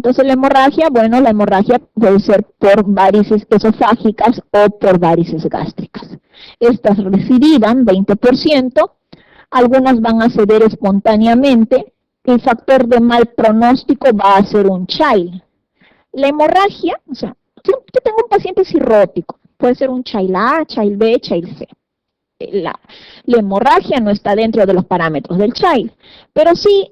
entonces la hemorragia? Bueno, la hemorragia puede ser por varices esofágicas o por varices gástricas. Estas recidivan 20%, algunas van a ceder espontáneamente. El factor de mal pronóstico va a ser un child. La hemorragia, o sea, yo tengo un paciente cirrótico, puede ser un child A, child B, child C. La hemorragia no está dentro de los parámetros del child, pero sí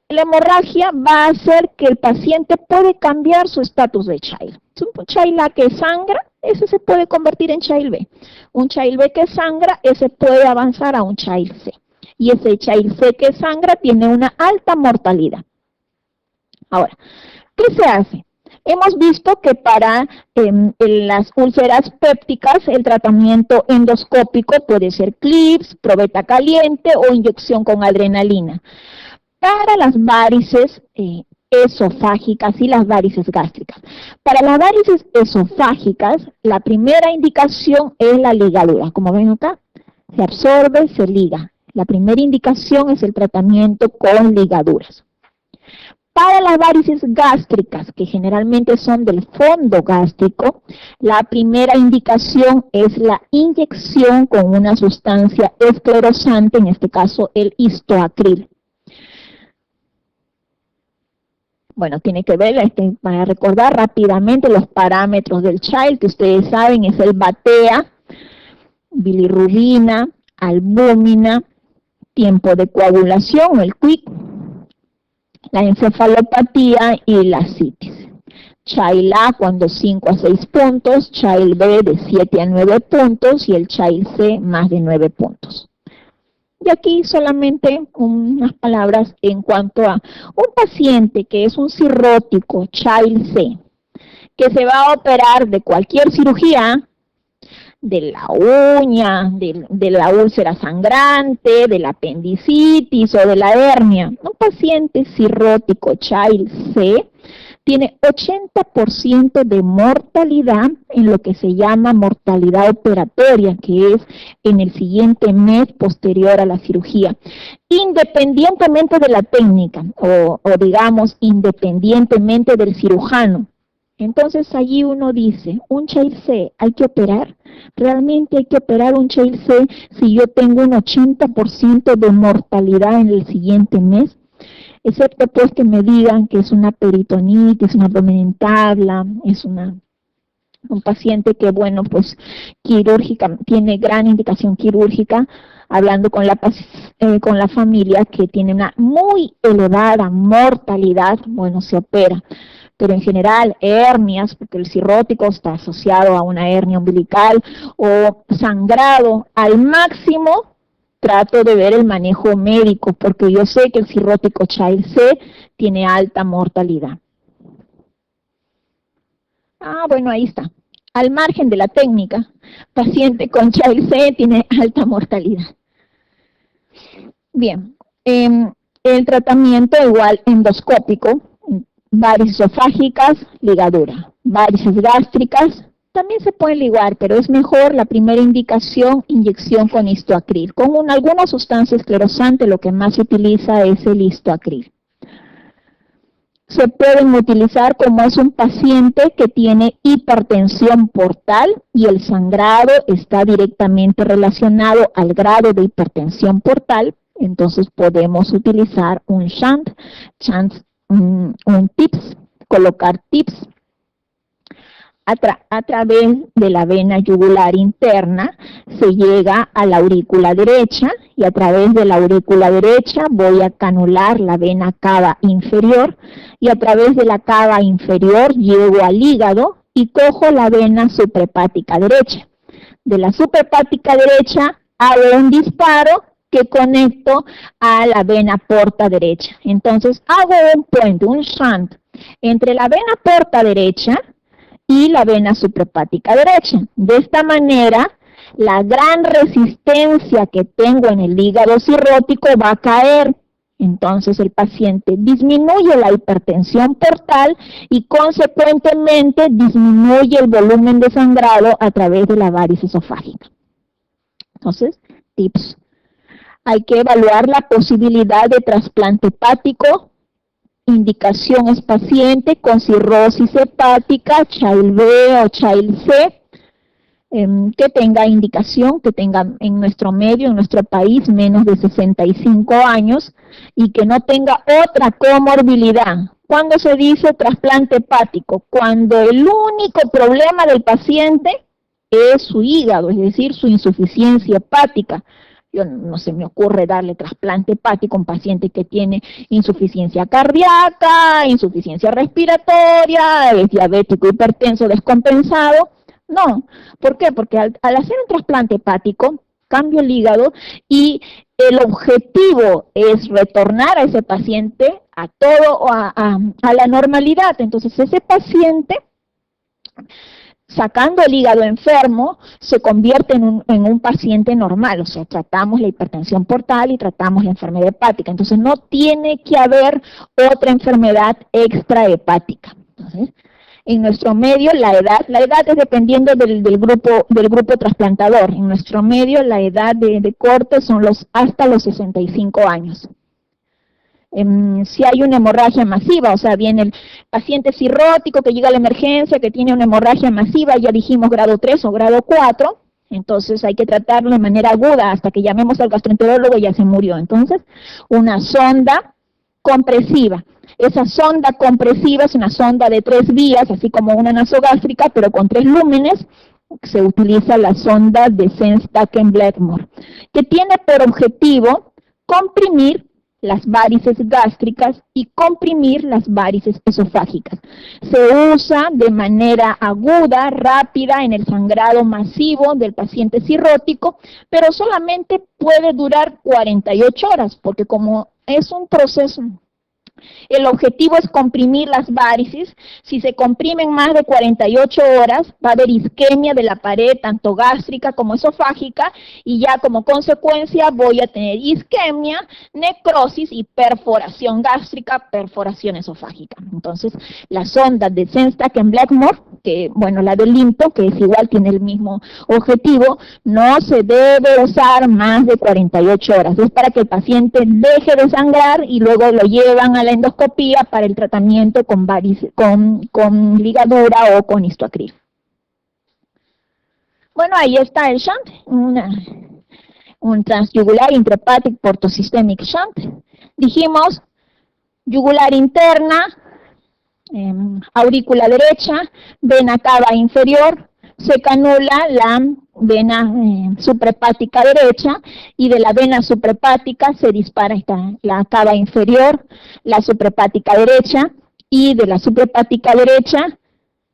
la hemorragia va a hacer que el paciente puede cambiar su estatus de child. Un child A que sangra, ese se puede convertir en child B. Un child B que sangra, ese puede avanzar a un child C. Y ese child C que sangra tiene una alta mortalidad. Ahora, ¿qué se hace? Hemos visto que para las úlceras pépticas el tratamiento endoscópico puede ser clips, probeta caliente o inyección con adrenalina. Para las varices esofágicas y las varices gástricas. Para las varices esofágicas, la primera indicación es la ligadura. Como ven acá, se absorbe, se liga. La primera indicación es el tratamiento con ligaduras. Para las varices gástricas, que generalmente son del fondo gástrico, la primera indicación es la inyección con una sustancia esclerosante, en este caso el histoacril. Bueno, tiene que ver, para recordar rápidamente los parámetros del child, que ustedes saben es el BATEA, bilirrubina, albúmina, tiempo de coagulación, el QUIC, la encefalopatía y la citis. Child A cuando 5 a 6 puntos, Child B de 7 a 9 puntos y el Child C más de 9 puntos. Y aquí solamente unas palabras en cuanto a un paciente que es un cirrótico Child C, que se va a operar de cualquier cirugía, de la uña, de la úlcera sangrante, de la apendicitis o de la hernia. Un paciente cirrótico Child C tiene 80% de mortalidad en lo que se llama mortalidad operatoria, que es en el siguiente mes posterior a la cirugía, independientemente de la técnica o digamos independientemente del cirujano. Entonces allí uno dice, un Child C, ¿hay que operar? ¿Realmente hay que operar un Child C si yo tengo un 80% de mortalidad en el siguiente mes? Excepto pues que me digan que es una peritonitis, una abdominentabla, es un paciente que, bueno, pues quirúrgica, tiene gran indicación quirúrgica, hablando con la familia que tiene una muy elevada mortalidad, bueno, se opera. Pero en general, hernias, porque el cirrótico está asociado a una hernia umbilical o sangrado al máximo, trato de ver el manejo médico, porque yo sé que el cirrótico Child C tiene alta mortalidad. Bueno, ahí está. Al margen de la técnica, paciente con Child C tiene alta mortalidad. Bien, el tratamiento igual endoscópico, varices esofágicas, ligadura. Varices gástricas, también se pueden ligar, pero es mejor la primera indicación, inyección con histoacril. Con alguna sustancia esclerosante lo que más se utiliza es el histoacril. Se pueden utilizar como es un paciente que tiene hipertensión portal y el sangrado está directamente relacionado al grado de hipertensión portal, entonces podemos utilizar un shunt, un TIPS, colocar TIPS a través de la vena yugular interna, se llega a la aurícula derecha y a través de la aurícula derecha voy a canular la vena cava inferior y a través de la cava inferior llego al hígado y cojo la vena suprahepática derecha. De la suprahepática derecha hago un disparo que conecto a la vena porta derecha. Entonces hago un puente, un shunt, entre la vena porta derecha y la vena suprahepática derecha. De esta manera, la gran resistencia que tengo en el hígado cirrótico va a caer. Entonces el paciente disminuye la hipertensión portal y consecuentemente disminuye el volumen de sangrado a través de la varice esofágica. Entonces, tips. Hay que evaluar la posibilidad de trasplante hepático indicación es paciente con cirrosis hepática, Child B o Child C, que tenga indicación, que tenga en nuestro medio, en nuestro país, menos de 65 años y que no tenga otra comorbilidad. ¿Cuándo se dice trasplante hepático? Cuando el único problema del paciente es su hígado, es decir, su insuficiencia hepática. Yo no se me ocurre darle trasplante hepático a un paciente que tiene insuficiencia cardíaca, insuficiencia respiratoria, es diabético, hipertenso, descompensado. No, ¿por qué? Porque al hacer un trasplante hepático, cambio el hígado y el objetivo es retornar a ese paciente a la normalidad. Entonces ese paciente, sacando el hígado enfermo, se convierte en un paciente normal, o sea, tratamos la hipertensión portal y tratamos la enfermedad hepática. Entonces no tiene que haber otra enfermedad extrahepática. Entonces, en nuestro medio, la edad es dependiendo del grupo trasplantador. En nuestro medio, la edad de corte son hasta los 65 años. Si hay una hemorragia masiva, o sea, viene el paciente cirrótico que llega a la emergencia, que tiene una hemorragia masiva, ya dijimos grado 3 o grado 4, entonces hay que tratarlo de manera aguda, hasta que llamemos al gastroenterólogo y ya se murió. Entonces, una sonda compresiva. Esa sonda compresiva es una sonda de 3 vías, así como una nasogástrica, pero con 3 lúmenes. Se utiliza la sonda de Sense-Stacken-Blackmore, que tiene por objetivo comprimir las varices gástricas y comprimir las varices esofágicas. Se usa de manera aguda, rápida, en el sangrado masivo del paciente cirrótico, pero solamente puede durar 48 horas, porque como es un proceso, el objetivo es comprimir las varices. Si se comprimen más de 48 horas, va a haber isquemia de la pared, tanto gástrica como esofágica, y ya como consecuencia voy a tener isquemia, necrosis y perforación gástrica, perforación esofágica. Entonces, la sonda de Sense-Stacken-Blackmore, que, bueno, la del Limto, que es igual, tiene el mismo objetivo, no se debe usar más de 48 horas. Es para que el paciente deje de sangrar y luego lo llevan a la endoscopía para el tratamiento con ligadura o con histoacril. Bueno, ahí está el shunt, un transyugular intrahepatic portosystemic shunt. Dijimos, yugular interna, aurícula derecha, vena cava inferior, se canula la vena suprahepática derecha y de la vena suprahepática se dispara la cava inferior, la suprahepática derecha, y de la suprahepática derecha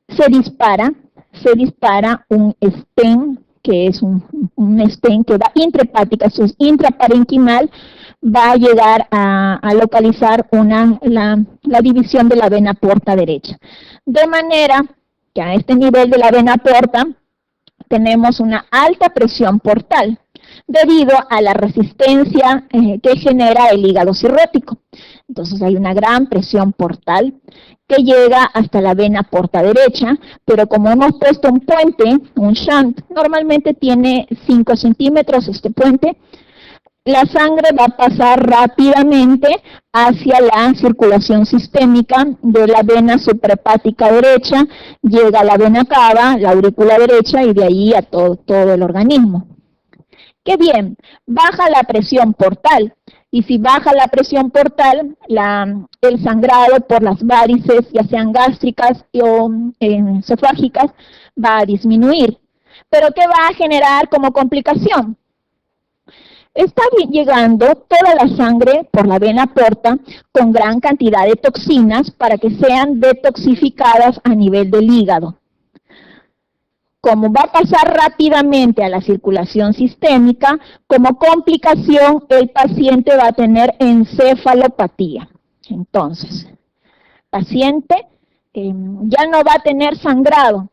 se dispara un stent, que es un stent que va intrahepática, eso es intraparenquimal, va a llegar a localizar la división de la vena porta derecha. De manera que a este nivel de la vena porta tenemos una alta presión portal debido a la resistencia que genera el hígado cirrótico. Entonces hay una gran presión portal que llega hasta la vena porta derecha, pero como hemos puesto un puente, un shunt, normalmente tiene 5 centímetros este puente, la sangre va a pasar rápidamente hacia la circulación sistémica de la vena suprahepática derecha, llega a la vena cava, la aurícula derecha y de ahí a todo el organismo. ¡Qué bien! Baja la presión portal. Y si baja la presión portal, el sangrado por las varices, ya sean gástricas o esofágicas, va a disminuir. ¿Pero qué va a generar como complicación? Está llegando toda la sangre por la vena porta con gran cantidad de toxinas para que sean detoxificadas a nivel del hígado. Como va a pasar rápidamente a la circulación sistémica, como complicación el paciente va a tener encefalopatía. Entonces, paciente ya no va a tener sangrado,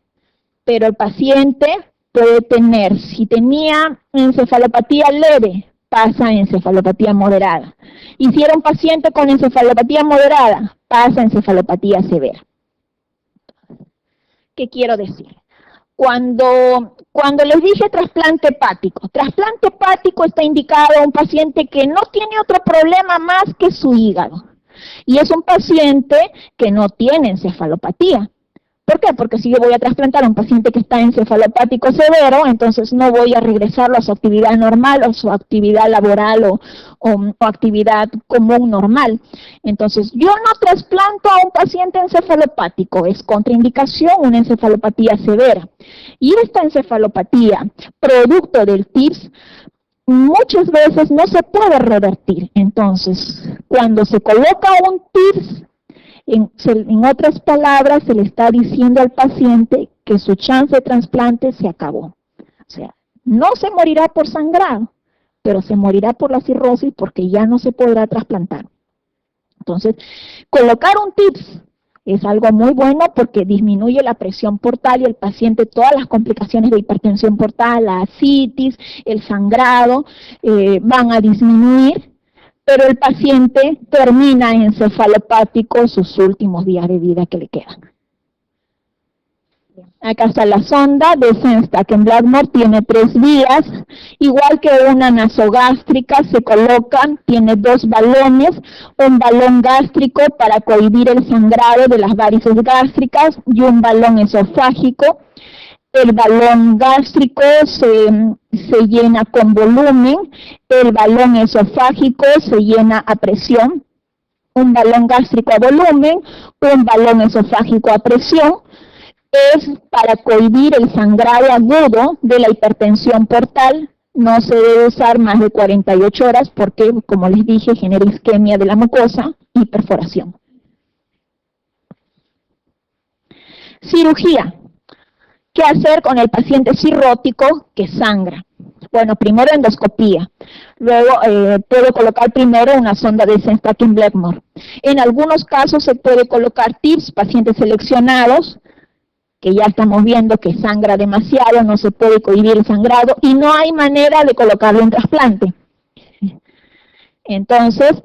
pero el paciente puede tener, si tenía encefalopatía leve, pasa a encefalopatía moderada. Y si era un paciente con encefalopatía moderada, pasa a encefalopatía severa. ¿Qué quiero decir? Cuando les dije trasplante hepático está indicado a un paciente que no tiene otro problema más que su hígado. y es un paciente que no tiene encefalopatía. ¿Por qué? Porque si yo voy a trasplantar a un paciente que está encefalopático severo, entonces no voy a regresarlo a su actividad normal o su actividad laboral o actividad común normal. Entonces, yo no trasplanto a un paciente encefalopático, es contraindicación una encefalopatía severa. Y esta encefalopatía, producto del TIPS, muchas veces no se puede revertir. Entonces, cuando se coloca un TIPS, en otras palabras, se le está diciendo al paciente que su chance de trasplante se acabó. O sea, no se morirá por sangrado, pero se morirá por la cirrosis porque ya no se podrá trasplantar. Entonces, colocar un TIPS es algo muy bueno porque disminuye la presión portal y el paciente, todas las complicaciones de hipertensión portal, la ascitis, el sangrado, van a disminuir, pero el paciente termina encefalopático sus últimos días de vida que le quedan. Acá está la sonda de Sengstaken-Blackmore, tiene 3 vías, igual que una nasogástrica, se colocan, tiene 2 balones, un balón gástrico para cohibir el sangrado de las varices gástricas y un balón esofágico. El balón gástrico se llena con volumen, el balón esofágico se llena a presión, un balón gástrico a volumen, un balón esofágico a presión, es para cohibir el sangrado agudo de la hipertensión portal. No se debe usar más de 48 horas porque, como les dije, genera isquemia de la mucosa y perforación. Cirugía. ¿Qué hacer con el paciente cirrótico que sangra? Bueno, primero endoscopía, luego puedo colocar primero una sonda de Sengstaken-Blackmore. En algunos casos se puede colocar TIPS, pacientes seleccionados, que ya estamos viendo que sangra demasiado, no se puede cohibir el sangrado y no hay manera de colocarle un trasplante. Entonces,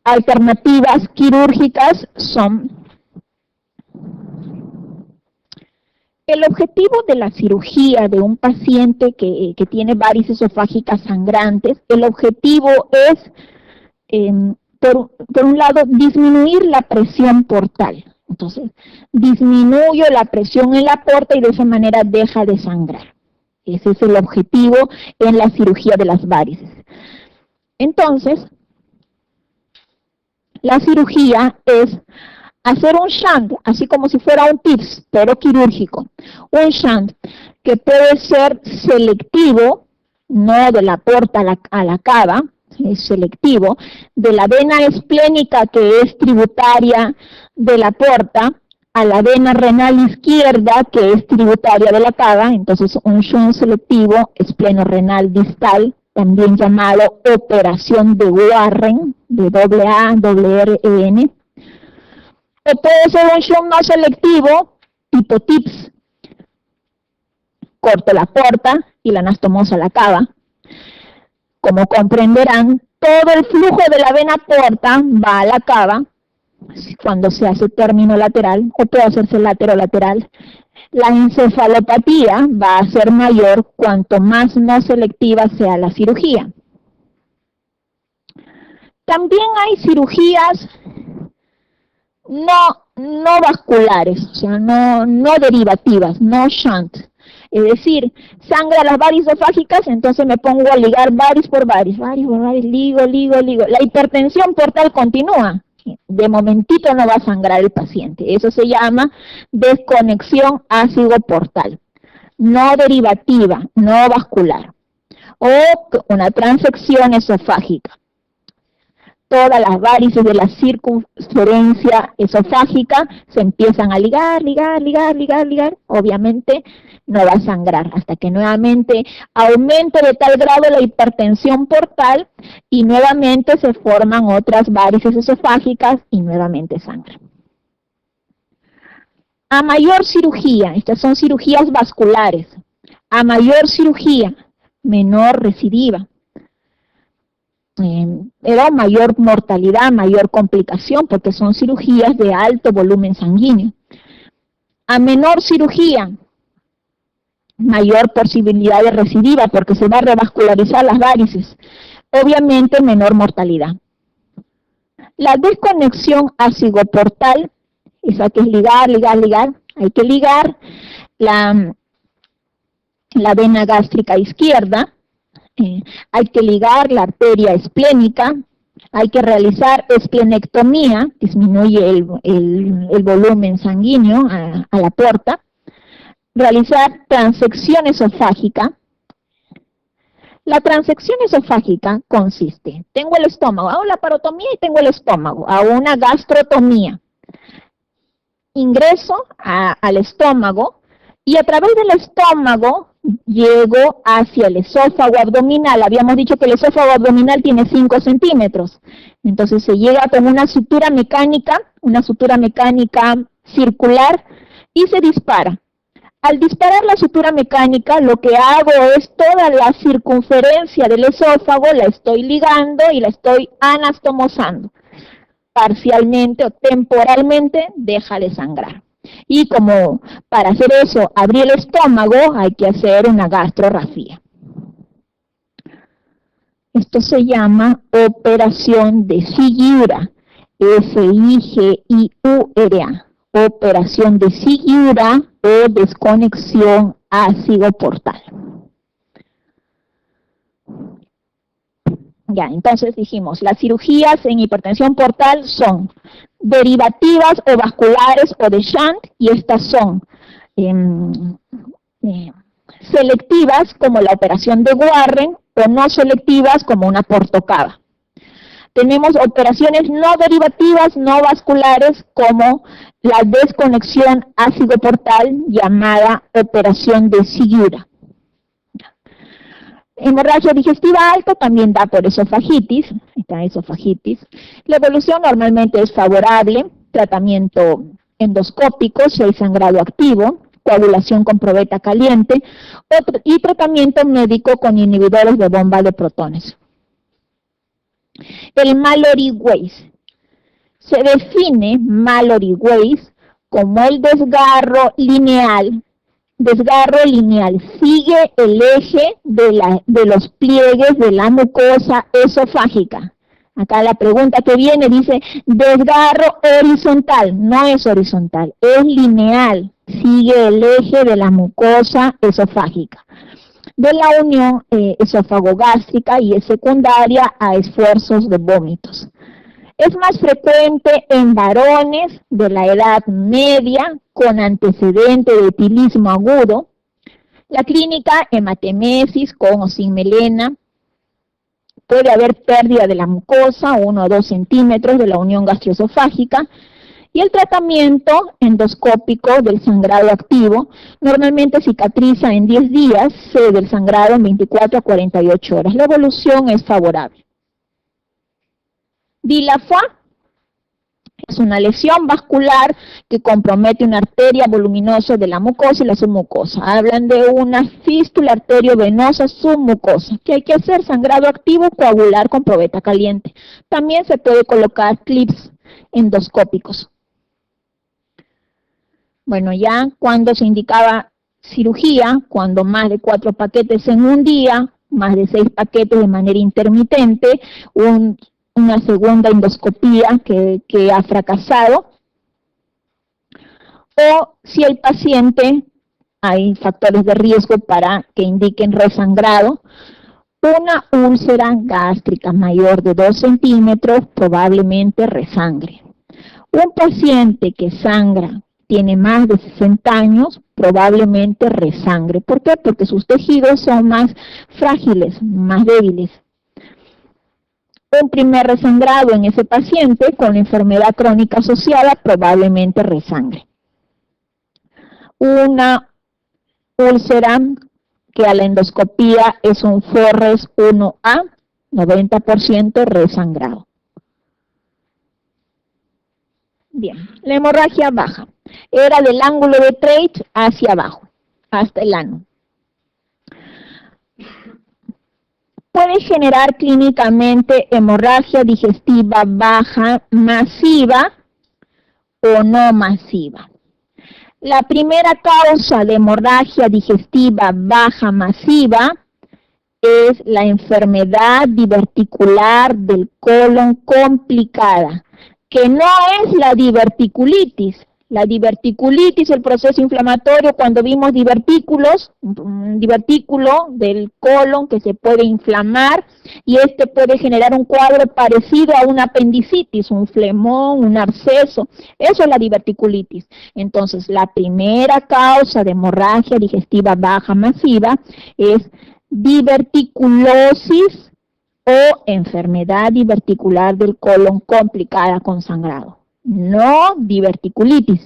alternativas quirúrgicas son... El objetivo de la cirugía de un paciente que tiene varices esofágicas sangrantes, el objetivo es, por un lado, disminuir la presión portal. Entonces, disminuyo la presión en la porta y de esa manera deja de sangrar. Ese es el objetivo en la cirugía de las varices. Entonces, la cirugía es hacer un shunt, así como si fuera un TIPS, pero quirúrgico. Un shunt que puede ser selectivo, no de la porta a la cava, es selectivo, de la vena esplénica que es tributaria de la porta a la vena renal izquierda que es tributaria de la cava. Entonces un shunt selectivo espleno-renal distal, también llamado operación de Warren, de A-R-R-E-N. O puede ser un shunt no selectivo, tipo TIPS. Corto la porta y la anastomosa la cava. Como comprenderán, todo el flujo de la vena porta va a la cava cuando se hace término lateral, o puede hacerse lateral. La encefalopatía va a ser mayor cuanto más no selectiva sea la cirugía. También hay cirugías no vasculares, o sea, no derivativas, no shunt. Es decir, sangra las varices esofágicas, entonces me pongo a ligar varices por varices, ligo. La hipertensión portal continúa. De momentito no va a sangrar el paciente. Eso se llama desconexión ácido portal. No derivativa, no vascular. O una transección esofágica. Todas las varices de la circunferencia esofágica se empiezan a ligar. Obviamente no va a sangrar hasta que nuevamente aumente de tal grado la hipertensión portal y nuevamente se forman otras varices esofágicas y nuevamente sangra. A mayor cirugía, estas son cirugías vasculares, a mayor cirugía, menor recidiva. Era mayor mortalidad, mayor complicación, porque son cirugías de alto volumen sanguíneo. A menor cirugía, mayor posibilidad de recidiva, porque se va a revascularizar las varices. Obviamente, menor mortalidad. La desconexión ácido-portal, esa que es ligar, hay que ligar la vena gástrica izquierda, hay que ligar la arteria esplénica, hay que realizar esplenectomía, disminuye el volumen sanguíneo a la porta, realizar transección esofágica. La transección esofágica consiste, tengo el estómago, hago la parotomía y tengo el estómago, hago una gastrotomía. Ingreso al estómago y a través del estómago llego hacia el esófago abdominal. Habíamos dicho que el esófago abdominal tiene 5 centímetros. Entonces se llega con una sutura mecánica circular y se dispara. Al disparar la sutura mecánica, lo que hago es toda la circunferencia del esófago, la estoy ligando y la estoy anastomosando. Parcialmente o temporalmente deja de sangrar. Y como para hacer eso, abrir el estómago, hay que hacer una gastrorrafía. Esto se llama operación de Figueira, F-I-G-I-U-R-A. Operación de Figueira o desconexión ácido-portal. Ya, entonces dijimos, las cirugías en hipertensión portal son derivativas o vasculares o de shunt, y estas son selectivas como la operación de Warren o no selectivas como una portocava. Tenemos operaciones no derivativas, no vasculares, como la desconexión ácido-portal llamada operación de Figueira. Hemorragia digestiva alta también da por esofagitis, La evolución normalmente es favorable, tratamiento endoscópico si hay sangrado activo, coagulación con probeta caliente y tratamiento médico con inhibidores de bomba de protones. El Mallory-Weiss. Se define Mallory-Weiss como el desgarro lineal. Sigue el eje de los pliegues de la mucosa esofágica. Acá la pregunta que viene dice, desgarro horizontal. No es horizontal, es lineal. Sigue el eje de la mucosa esofágica, de la unión esófago-gástrica, y es secundaria a esfuerzos de vómitos. Es más frecuente en varones de la edad media con antecedente de etilismo agudo. La clínica, hematemesis con o sin melena. Puede haber pérdida de la mucosa, 1 o 2 centímetros de la unión gastroesofágica. Y el tratamiento endoscópico del sangrado activo normalmente cicatriza en 10 días, cede el sangrado en 24 a 48 horas. La evolución es favorable. Dilafoa es una lesión vascular que compromete una arteria voluminosa de la mucosa y la submucosa. Hablan de una fístula arteriovenosa submucosa. ¿Qué hay que hacer? Sangrado activo, coagular con probeta caliente. También se puede colocar clips endoscópicos. Bueno, ya cuando se indicaba cirugía, cuando más de 4 paquetes en un día, más de 6 paquetes de manera intermitente, una segunda endoscopía que ha fracasado, o si el paciente, hay factores de riesgo para que indiquen resangrado, una úlcera gástrica mayor de 2 centímetros probablemente resangre. Un paciente que sangra, tiene más de 60 años, probablemente resangre. ¿Por qué? Porque sus tejidos son más frágiles, más débiles. Un primer resangrado en ese paciente con enfermedad crónica asociada probablemente resangre. Una úlcera que a la endoscopía es un Forres 1A, 90% resangrado. Bien, la hemorragia baja era del ángulo de Treitz hacia abajo, hasta el ano. Puede generar clínicamente hemorragia digestiva baja masiva o no masiva. La primera causa de hemorragia digestiva baja masiva es la enfermedad diverticular del colon complicada, que no es la diverticulitis. La diverticulitis, el proceso inflamatorio, cuando vimos divertículos, un divertículo del colon que se puede inflamar y este puede generar un cuadro parecido a una apendicitis, un flemón, un absceso, eso es la diverticulitis. Entonces, la primera causa de hemorragia digestiva baja masiva es diverticulosis o enfermedad diverticular del colon complicada con sangrado, no diverticulitis.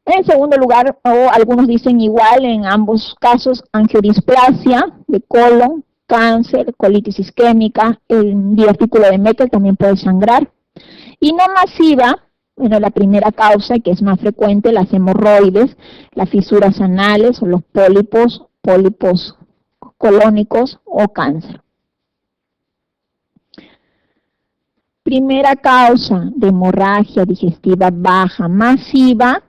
En segundo lugar, o algunos dicen igual, en ambos casos, angiodisplasia de colon, cáncer, colitis isquémica, el divertículo de Meckel también puede sangrar. Y no masiva, bueno, la primera causa, que es más frecuente, las hemorroides, las fisuras anales o los pólipos colónicos o cáncer. Primera causa de hemorragia digestiva baja masiva,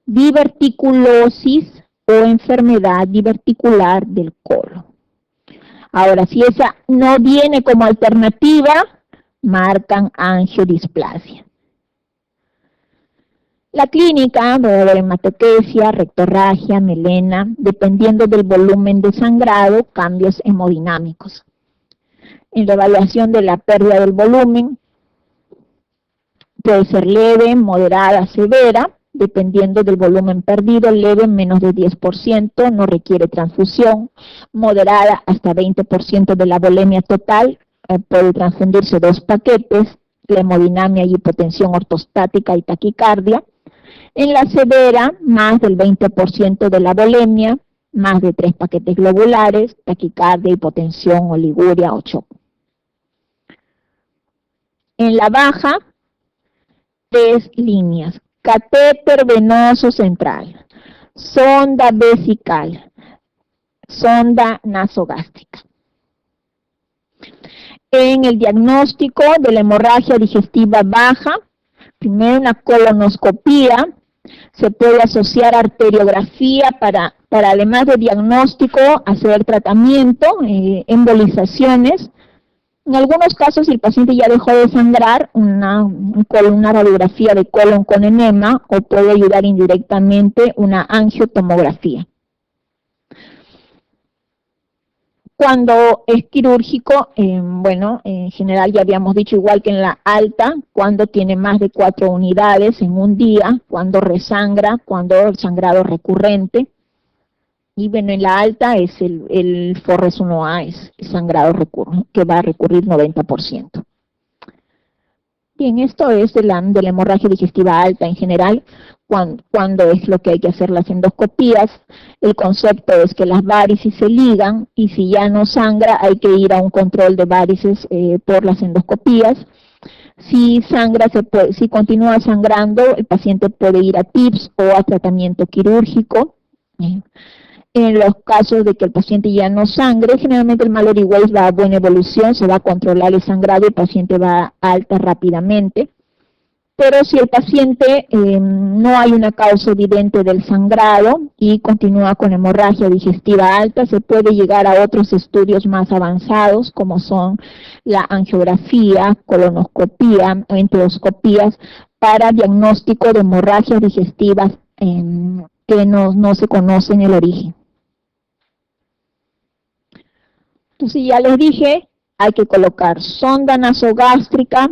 diverticulosis o enfermedad diverticular del colon. Ahora, si esa no viene como alternativa, marcan angiodisplasia. La clínica puede haber hematoquesia, rectorragia, melena, dependiendo del volumen de sangrado, cambios hemodinámicos. En la evaluación de la pérdida del volumen, puede ser leve, moderada, severa, dependiendo del volumen perdido, leve menos de 10%, no requiere transfusión, moderada hasta 20% de la volemia total, puede transfundirse 2 paquetes, la hemodinamia y hipotensión ortostática y taquicardia. En la severa, más del 20% de la volemia, más de 3 paquetes globulares, taquicardia, hipotensión, oliguria o shock. En la baja, 3 líneas: catéter venoso central, sonda vesical, sonda nasogástrica. En el diagnóstico de la hemorragia digestiva baja, primero una colonoscopía, se puede asociar arteriografía para además de diagnóstico, hacer tratamiento, embolizaciones. En algunos casos, si el paciente ya dejó de sangrar, una radiografía de colon con enema, o puede ayudar indirectamente una angiotomografía. Cuando es quirúrgico, en general ya habíamos dicho, igual que en la alta, cuando tiene más de 4 unidades en un día, cuando resangra, cuando el sangrado recurrente. Y bueno, en la alta es el Forres 1A, es el sangrado que va a recurrir 90%. Bien, esto es de la hemorragia digestiva alta en general, cuando es lo que hay que hacer las endoscopías. El concepto es que las varices se ligan y si ya no sangra hay que ir a un control de varices por las endoscopías. Si sangra, si continúa sangrando, el paciente puede ir a TIPS o a tratamiento quirúrgico. En los casos de que el paciente ya no sangre, generalmente el Mallory Weiss va a buena evolución, se va a controlar el sangrado y el paciente va a alta rápidamente. Pero si el paciente no hay una causa evidente del sangrado y continúa con hemorragia digestiva alta, se puede llegar a otros estudios más avanzados, como son la angiografía, colonoscopía o enteroscopías para diagnóstico de hemorragias digestivas que no se conocen el origen. Entonces ya les dije, hay que colocar sonda nasogástrica,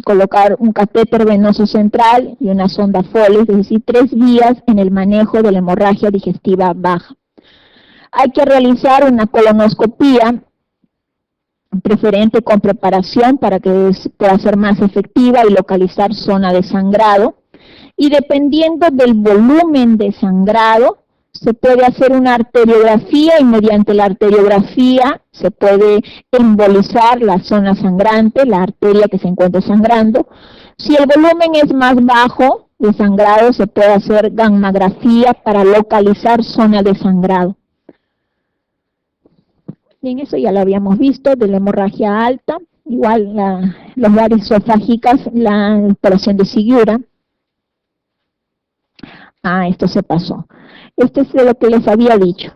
colocar un catéter venoso central y una sonda Foley, es decir, 3 vías en el manejo de la hemorragia digestiva baja. Hay que realizar una colonoscopía, preferente con preparación para que pueda ser más efectiva y localizar zona de sangrado. Y dependiendo del volumen de sangrado, se puede hacer una arteriografía y mediante la arteriografía se puede embolizar la zona sangrante, la arteria que se encuentra sangrando. Si el volumen es más bajo de sangrado, se puede hacer gammagrafía para localizar zona de sangrado. Bien, eso ya lo habíamos visto de la hemorragia alta. Igual los varices esofágicas, la operación de Sigura. Esto se pasó. Esto es de lo que les había dicho.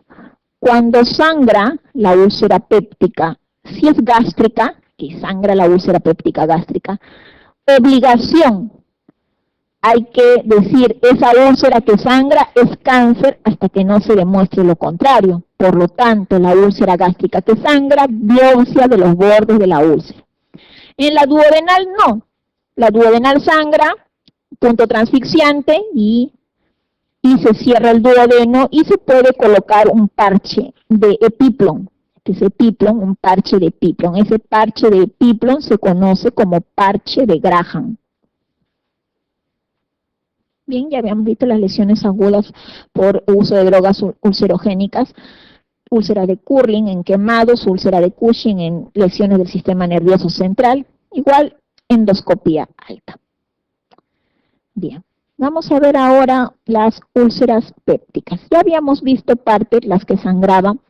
Cuando sangra la úlcera péptica, si es gástrica, que sangra la úlcera péptica gástrica, obligación, hay que decir, esa úlcera que sangra es cáncer hasta que no se demuestre lo contrario. Por lo tanto, la úlcera gástrica que sangra, biopsia de los bordes de la úlcera. En la duodenal no. La duodenal sangra, punto transfixiante, y se cierra el duodeno y se puede colocar un parche de epiplon. Este es epiplon, un parche de epiplon. Ese parche de epiplon se conoce como parche de Graham. Bien, ya habíamos visto las lesiones agudas por uso de drogas ulcerogénicas, úlcera de Curling en quemados, úlcera de Cushing en lesiones del sistema nervioso central, igual endoscopía alta. Bien, vamos a ver ahora las úlceras pépticas. Ya habíamos visto partes, las que sangraban.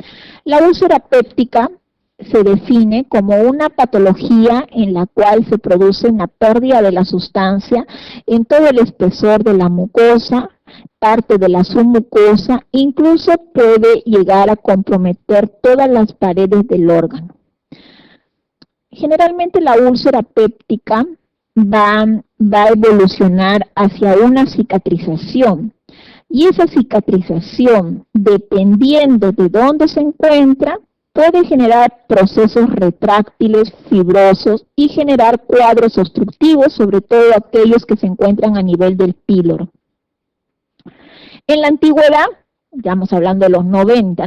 La úlcera péptica se define como una patología en la cual se produce una pérdida de la sustancia en todo el espesor de la mucosa, parte de la submucosa, incluso puede llegar a comprometer todas las paredes del órgano. Generalmente la úlcera péptica va a evolucionar hacia una cicatrización, y esa cicatrización, dependiendo de dónde se encuentra, puede generar procesos retráctiles, fibrosos y generar cuadros obstructivos, sobre todo aquellos que se encuentran a nivel del píloro. En la antigüedad, estamos hablando de los 90,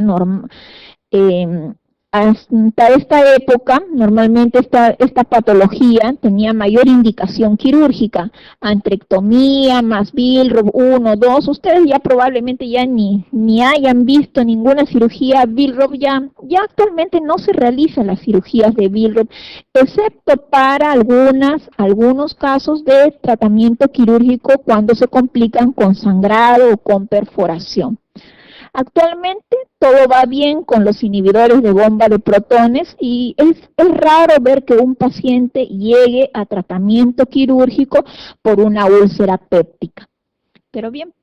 hasta esta época, normalmente esta patología tenía mayor indicación quirúrgica, antrectomía, más Billroth 1, 2, ustedes ya probablemente ya ni hayan visto ninguna cirugía Billroth, ya actualmente no se realizan las cirugías de Billroth, excepto para algunos casos de tratamiento quirúrgico cuando se complican con sangrado o con perforación. Actualmente todo va bien con los inhibidores de bomba de protones y es raro ver que un paciente llegue a tratamiento quirúrgico por una úlcera péptica. Pero bien,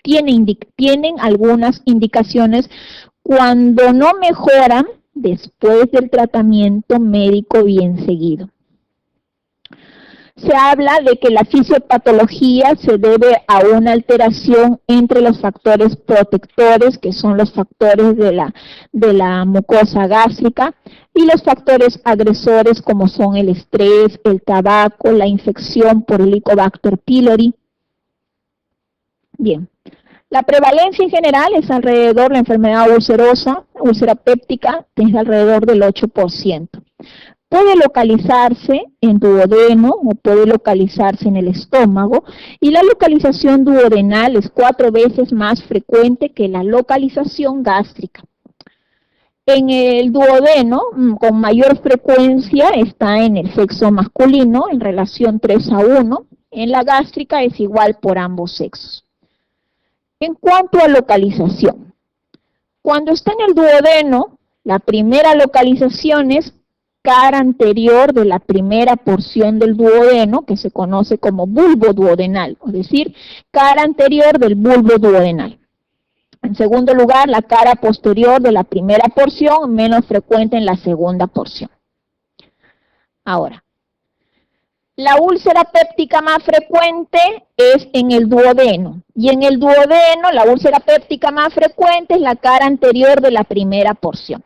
tienen algunas indicaciones cuando no mejoran después del tratamiento médico bien seguido. Se habla de que la fisiopatología se debe a una alteración entre los factores protectores, que son los factores de la mucosa gástrica, y los factores agresores, como son el estrés, el tabaco, la infección por Helicobacter pylori. Bien, la prevalencia en general es alrededor, la enfermedad ulcerosa, úlcera péptica, es alrededor del 8%. Puede localizarse en duodeno o puede localizarse en el estómago, y la localización duodenal es 4 veces más frecuente que la localización gástrica. En el duodeno, con mayor frecuencia, está en el sexo masculino, en relación 3:1, en la gástrica es igual por ambos sexos. En cuanto a localización, cuando está en el duodeno, la primera localización es cara anterior de la primera porción del duodeno, que se conoce como bulbo duodenal, es decir, cara anterior del bulbo duodenal. En segundo lugar, la cara posterior de la primera porción, menos frecuente en la segunda porción. Ahora, la úlcera péptica más frecuente es en el duodeno, y en el duodeno la úlcera péptica más frecuente es la cara anterior de la primera porción.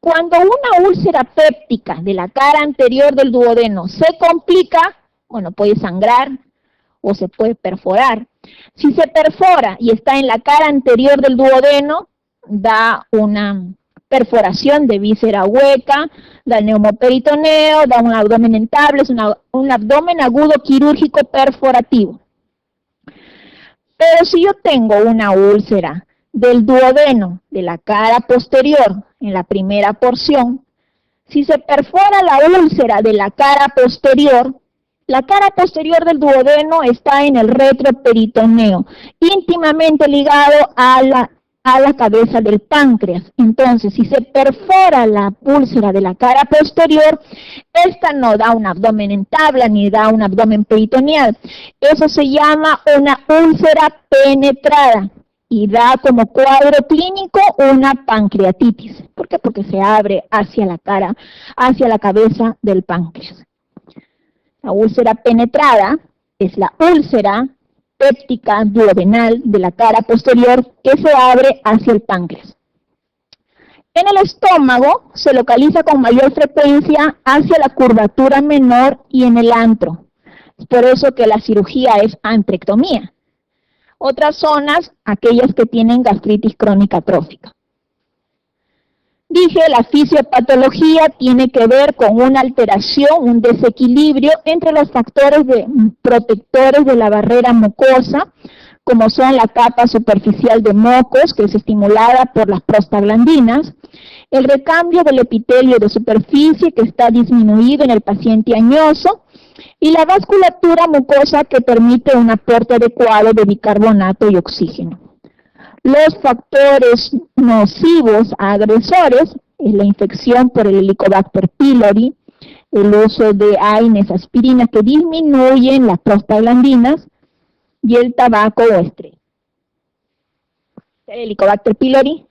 Cuando una úlcera péptica de la cara anterior del duodeno se complica, bueno, puede sangrar o se puede perforar. Si se perfora y está en la cara anterior del duodeno, da una perforación de víscera hueca, da neumoperitoneo, da un abdomen entable, es un abdomen agudo quirúrgico perforativo. Pero si yo tengo una úlcera del duodeno, de la cara posterior, en la primera porción, si se perfora la úlcera de la cara posterior del duodeno está en el retroperitoneo, íntimamente ligado a la cabeza del páncreas. Entonces, si se perfora la úlcera de la cara posterior, esta no da un abdomen en tabla ni da un abdomen peritoneal. Eso se llama una úlcera penetrada. y da como cuadro clínico una pancreatitis. ¿Por qué? Porque se abre hacia la cara, hacia la cabeza del páncreas. La úlcera penetrada es la úlcera péptica duodenal de la cara posterior que se abre hacia el páncreas. En el estómago se localiza con mayor frecuencia hacia la curvatura menor y en el antro. Es por eso que la cirugía es antrectomía. Otras zonas, aquellas que tienen gastritis crónica trófica. Dije, la fisiopatología tiene que ver con una alteración, un desequilibrio entre los factores protectores de la barrera mucosa, como son la capa superficial de mocos, que es estimulada por las prostaglandinas, el recambio del epitelio de superficie, que está disminuido en el paciente añoso, y la vasculatura mucosa, que permite un aporte adecuado de bicarbonato y oxígeno. Los factores nocivos agresores es la infección por el Helicobacter pylori, el uso de AINES, aspirinas que disminuyen las prostaglandinas y el tabaco o estrés. El Helicobacter pylori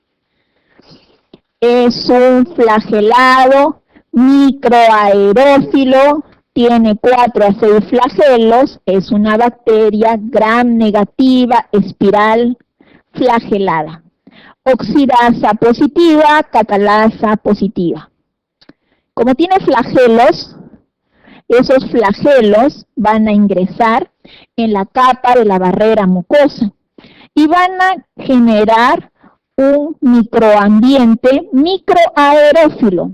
es un flagelado microaerófilo, tiene 4 a 6 flagelos, es una bacteria gram negativa, espiral, flagelada. Oxidasa positiva, catalasa positiva. Como tiene flagelos, esos flagelos van a ingresar en la capa de la barrera mucosa y van a generar un microambiente microaerófilo.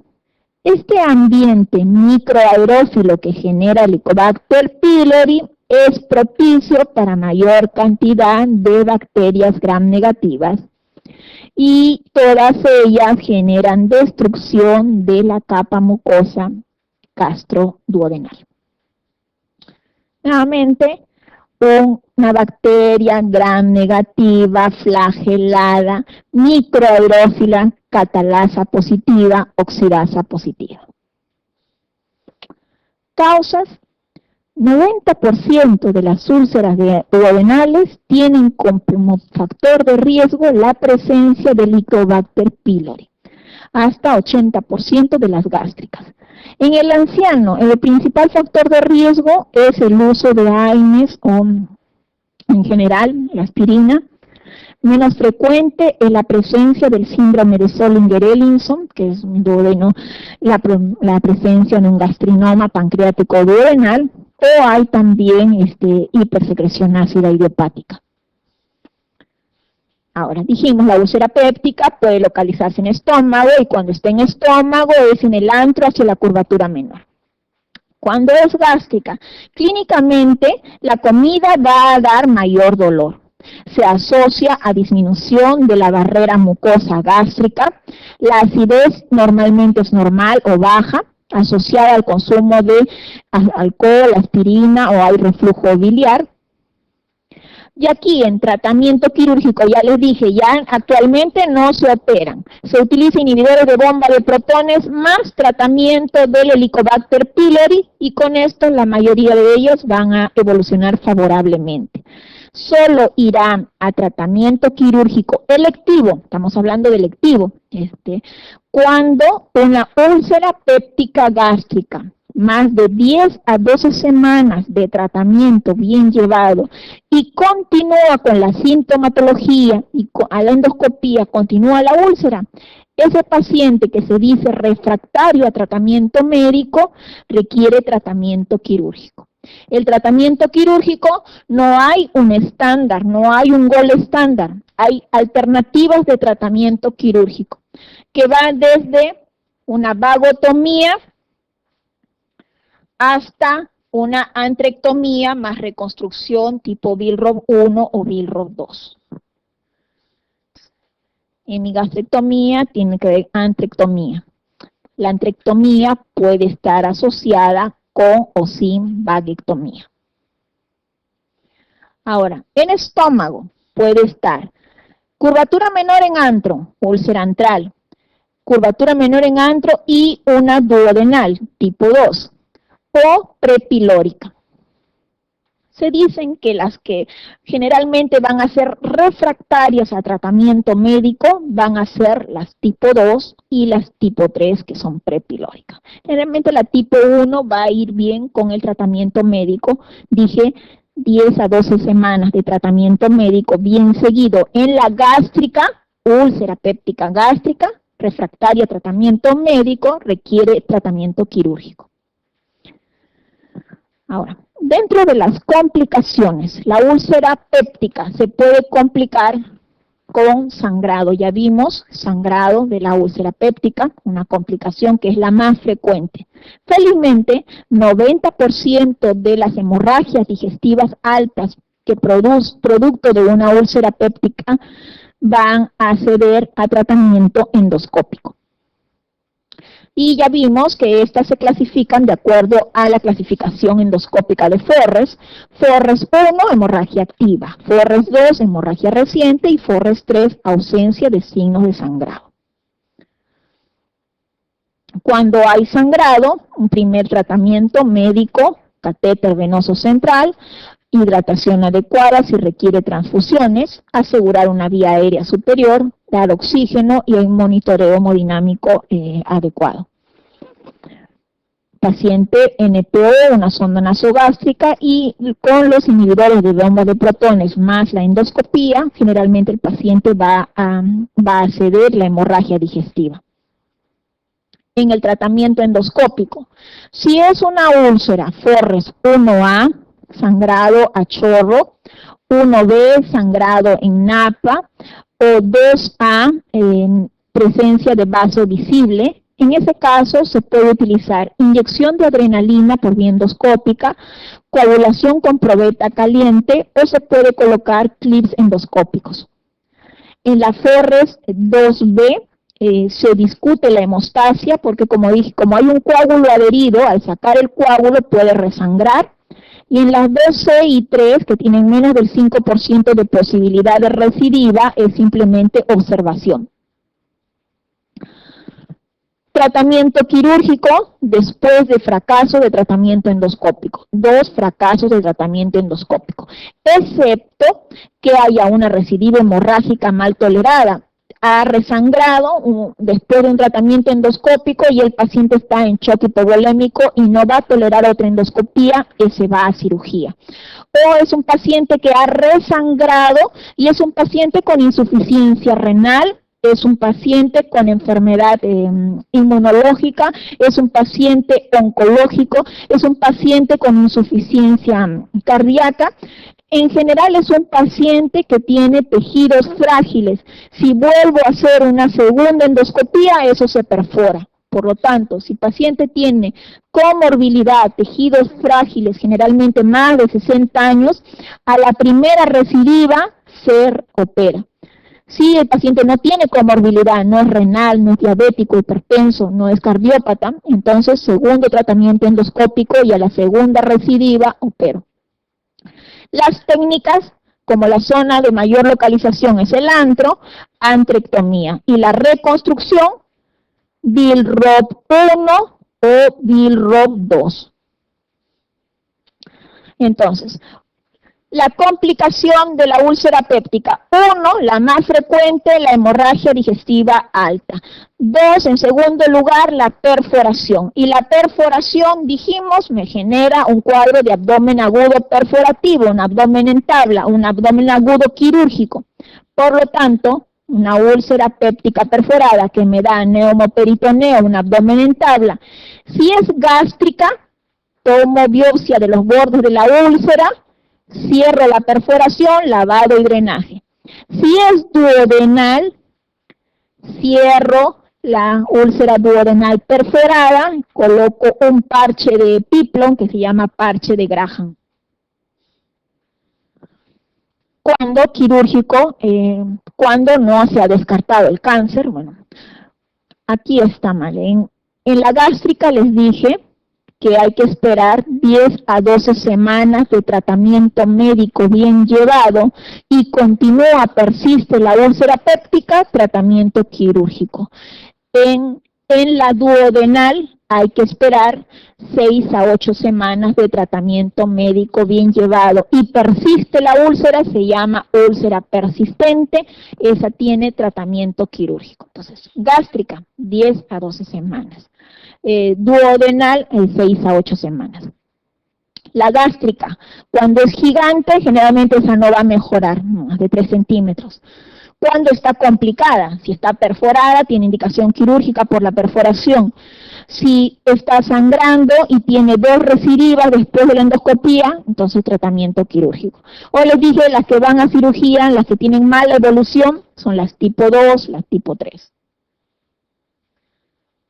Este ambiente microaerófilo que genera el Helicobacter pylori es propicio para mayor cantidad de bacterias gram negativas y todas ellas generan destrucción de la capa mucosa gastroduodenal. Nuevamente, una bacteria gram negativa, flagelada, microaerófila, catalasa positiva, oxidasa positiva. Causas: 90% de las úlceras duodenales tienen como factor de riesgo la presencia del Helicobacter pylori, hasta 80% de las gástricas. En el anciano, el principal factor de riesgo es el uso de AINES o, en general, la aspirina. Menos frecuente es la presencia del síndrome de Zollinger-Ellison, que es un duodeno, la presencia de un gastrinoma pancreático duodenal, o hay también hipersecreción ácida idiopática. Ahora, dijimos, la úlcera péptica puede localizarse en estómago, y cuando está en estómago es en el antro hacia la curvatura menor. Cuando es gástrica, clínicamente la comida va a dar mayor dolor. Se asocia a disminución de la barrera mucosa gástrica, la acidez normalmente es normal o baja, asociada al consumo de alcohol, aspirina o hay reflujo biliar. Y aquí en tratamiento quirúrgico, ya les dije, ya actualmente no se operan. Se utilizan inhibidores de bomba de protones más tratamiento del Helicobacter pylori y con esto la mayoría de ellos van a evolucionar favorablemente. Solo irán a tratamiento quirúrgico electivo, estamos hablando de electivo, cuando una úlcera péptica gástrica, más de 10 a 12 semanas de tratamiento bien llevado y continúa con la sintomatología y a la endoscopía continúa la úlcera, ese paciente que se dice refractario a tratamiento médico requiere tratamiento quirúrgico. El tratamiento quirúrgico no hay un estándar, no hay un gol estándar, hay alternativas de tratamiento quirúrgico que van desde una vagotomía hasta una antrectomía más reconstrucción tipo Billroth 1 o Billroth 2. En mi gastrectomía tiene que ver antrectomía. La antrectomía puede estar asociada con o sin vaguectomía. Ahora, en estómago puede estar curvatura menor en antro, úlcera antral, curvatura menor en antro y una duodenal tipo 2. O prepilórica. Se dicen que las que generalmente van a ser refractarias a tratamiento médico van a ser las tipo 2 y las tipo 3, que son prepilóricas. Generalmente la tipo 1 va a ir bien con el tratamiento médico. Dije 10 a 12 semanas de tratamiento médico bien seguido en la gástrica, úlcera péptica gástrica, refractaria a tratamiento médico, requiere tratamiento quirúrgico. Ahora, dentro de las complicaciones, la úlcera péptica se puede complicar con sangrado. Ya vimos sangrado de la úlcera péptica, una complicación que es la más frecuente. Felizmente, 90% de las hemorragias digestivas altas que producto de una úlcera péptica van a acceder a tratamiento endoscópico. Y ya vimos que estas se clasifican de acuerdo a la clasificación endoscópica de Forres. Forres 1, hemorragia activa. Forres 2, hemorragia reciente. Y Forres 3, ausencia de signos de sangrado. Cuando hay sangrado, un primer tratamiento médico, catéter venoso central, hidratación adecuada si requiere transfusiones, asegurar una vía aérea superior, dar oxígeno y un monitoreo hemodinámico adecuado. Paciente NPO, una sonda nasogástrica, y con los inhibidores de bomba de protones más la endoscopía, generalmente el paciente va a ceder la hemorragia digestiva. En el tratamiento endoscópico, si es una úlcera Forres 1A, sangrado a chorro, 1B, sangrado en napa, o 2A, en presencia de vaso visible, en ese caso se puede utilizar inyección de adrenalina por vía endoscópica, coagulación con probeta caliente, o se puede colocar clips endoscópicos. En la Forres 2B, se discute la hemostasia porque, como dije, como hay un coágulo adherido, al sacar el coágulo puede resangrar. Y en las 2C y 3, que tienen menos del 5% de posibilidad de recidiva, es simplemente observación. Tratamiento quirúrgico después de fracaso de tratamiento endoscópico. 2 fracasos de tratamiento endoscópico. Excepto que haya una recidiva hemorrágica mal tolerada. Ha resangrado después de un tratamiento endoscópico y el paciente está en shock hipovolémico y no va a tolerar otra endoscopía, se va a cirugía. O es un paciente que ha resangrado y es un paciente con insuficiencia renal, es un paciente con enfermedad inmunológica, es un paciente oncológico, es un paciente con insuficiencia cardíaca. En general es un paciente que tiene tejidos frágiles. Si vuelvo a hacer una segunda endoscopía, eso se perfora. Por lo tanto, si el paciente tiene comorbilidad, tejidos frágiles, generalmente más de 60 años, a la primera recidiva se opera. Si el paciente no tiene comorbilidad, no es renal, no es diabético, hipertenso, no es cardiópata, entonces segundo tratamiento endoscópico y a la segunda recidiva opero. Las técnicas, como la zona de mayor localización es el antro, antrectomía. Y la reconstrucción, Billroth 1 o Billroth 2. Entonces, la complicación de la úlcera péptica. 1, la más frecuente, la hemorragia digestiva alta. 2, en segundo lugar, la perforación. Y la perforación, dijimos, me genera un cuadro de abdomen agudo perforativo, un abdomen en tabla, un abdomen agudo quirúrgico. Por lo tanto, una úlcera péptica perforada que me da neumoperitoneo, un abdomen en tabla. Si es gástrica, tomo biopsia de los bordes de la úlcera, cierro la perforación, lavado y drenaje. Si es duodenal, cierro la úlcera duodenal perforada, coloco un parche de Piplon que se llama parche de Graham. Cuando quirúrgico, cuando no se ha descartado el cáncer, bueno, aquí está mal. En la gástrica les dije que hay que esperar 10 a 12 semanas de tratamiento médico bien llevado y continúa, persiste la úlcera péptica, tratamiento quirúrgico. En la duodenal hay que esperar 6 a 8 semanas de tratamiento médico bien llevado. Y persiste la úlcera, se llama úlcera persistente, esa tiene tratamiento quirúrgico. Entonces, gástrica, 10 a 12 semanas. Duodenal, 6 a 8 semanas. La gástrica, cuando es gigante, generalmente esa no va a mejorar, más de 3 centímetros. Cuando está complicada, si está perforada, tiene indicación quirúrgica por la perforación. Si está sangrando y tiene 2 recidivas después de la endoscopía, entonces tratamiento quirúrgico. O les dije, las que van a cirugía, las que tienen mala evolución, son las tipo 2, las tipo 3.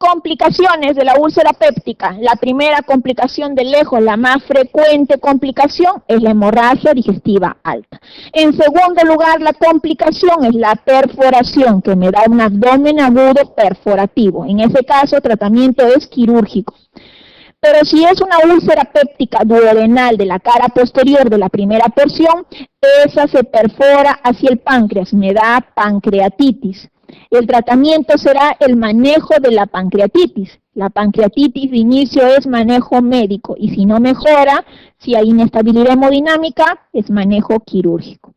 Complicaciones de la úlcera péptica. La primera complicación de lejos, la más frecuente complicación, es la hemorragia digestiva alta. En segundo lugar, la complicación es la perforación, que me da un abdomen agudo perforativo. En ese caso, tratamiento es quirúrgico. Pero si es una úlcera péptica duodenal de la cara posterior de la primera porción, esa se perfora hacia el páncreas, me da pancreatitis. El tratamiento será el manejo de la pancreatitis. La pancreatitis de inicio es manejo médico y si no mejora, si hay inestabilidad hemodinámica, es manejo quirúrgico.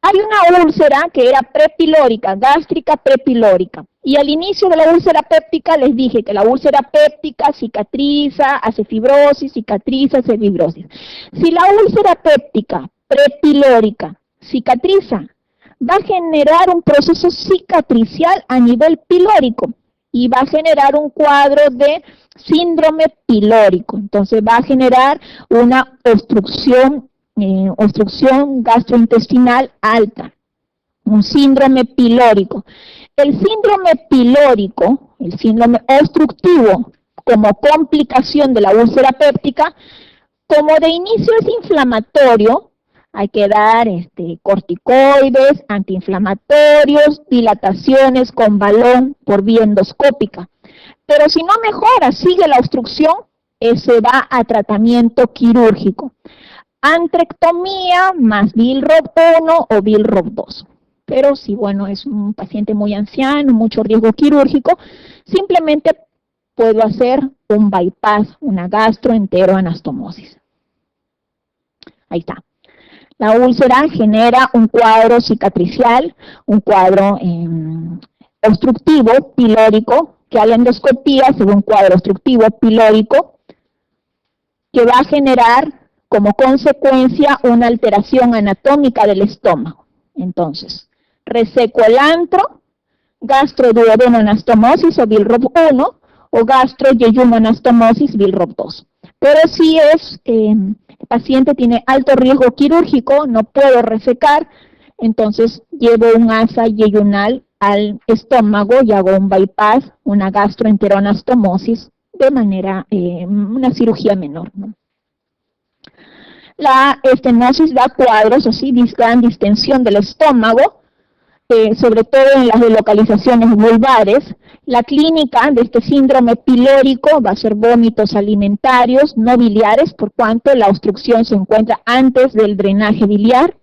Hay una úlcera que era prepilórica, gástrica prepilórica. Y al inicio de la úlcera péptica les dije que la úlcera péptica cicatriza, hace fibrosis, cicatriza, hace fibrosis. Si la úlcera péptica prepilórica cicatriza, va a generar un proceso cicatricial a nivel pilórico y va a generar un cuadro de síndrome pilórico. Entonces va a generar una obstrucción gastrointestinal alta, un síndrome pilórico. El síndrome pilórico, el síndrome obstructivo, como complicación de la úlcera péptica, como de inicio es inflamatorio, hay que dar corticoides, antiinflamatorios, dilataciones con balón por vía endoscópica. Pero si no mejora, sigue la obstrucción, se va a tratamiento quirúrgico. Antrectomía más Billroth 1 o Billroth 2. Pero si, bueno, es un paciente muy anciano, mucho riesgo quirúrgico, simplemente puedo hacer un bypass, una gastroenteroanastomosis. Ahí está. La úlcera genera un cuadro cicatricial, un cuadro obstructivo pilórico, que a la endoscopía se ve un cuadro obstructivo pilórico, que va a generar como consecuencia una alteración anatómica del estómago. Entonces, reseco el antro, gastroduodenanoanastomosis o Billroth 1 o gastroyeyunoanastomosis Billroth 2. Pero si el paciente tiene alto riesgo quirúrgico, no puedo resecar, entonces llevo un asa yeyunal al estómago y hago un bypass, una gastroenteroanastomosis de manera, una cirugía menor, ¿no? La estenosis da cuadros, así, gran distensión del estómago, sobre todo en las localizaciones vulvares. La clínica de este síndrome pilórico va a ser vómitos alimentarios, no biliares, por cuanto la obstrucción se encuentra antes del drenaje biliar.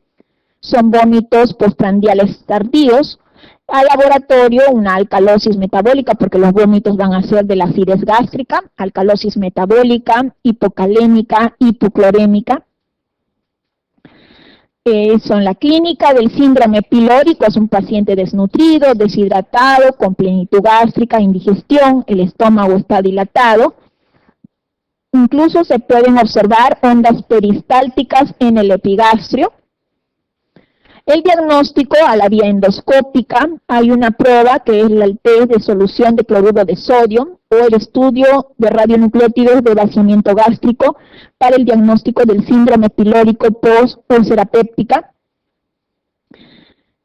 Son vómitos postprandiales tardíos. Al laboratorio, una alcalosis metabólica, porque los vómitos van a ser de la acidez gástrica, alcalosis metabólica, hipocalémica, hipoclorémica. Son la clínica del síndrome pilórico, es un paciente desnutrido, deshidratado, con plenitud gástrica, indigestión, el estómago está dilatado. Incluso se pueden observar ondas peristálticas en el epigastrio. El diagnóstico a la vía endoscópica, hay una prueba que es el test de solución de cloruro de sodio o el estudio de radionucleótidos de vaciamiento gástrico para el diagnóstico del síndrome pilórico post-úlcera péptica.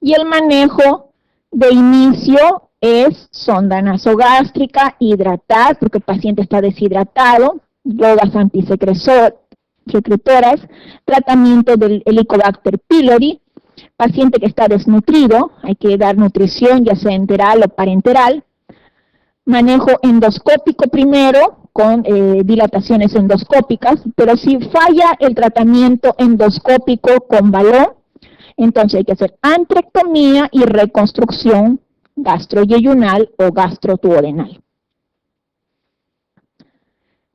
Y el manejo de inicio es sonda nasogástrica, hidratar, porque el paciente está deshidratado, drogas antisecretoras, tratamiento del Helicobacter pylori. Paciente que está desnutrido, hay que dar nutrición ya sea enteral o parenteral. Manejo endoscópico primero, con dilataciones endoscópicas, pero si falla el tratamiento endoscópico con balón, entonces hay que hacer antrectomía y reconstrucción gastroyeyunal o gastroduodenal.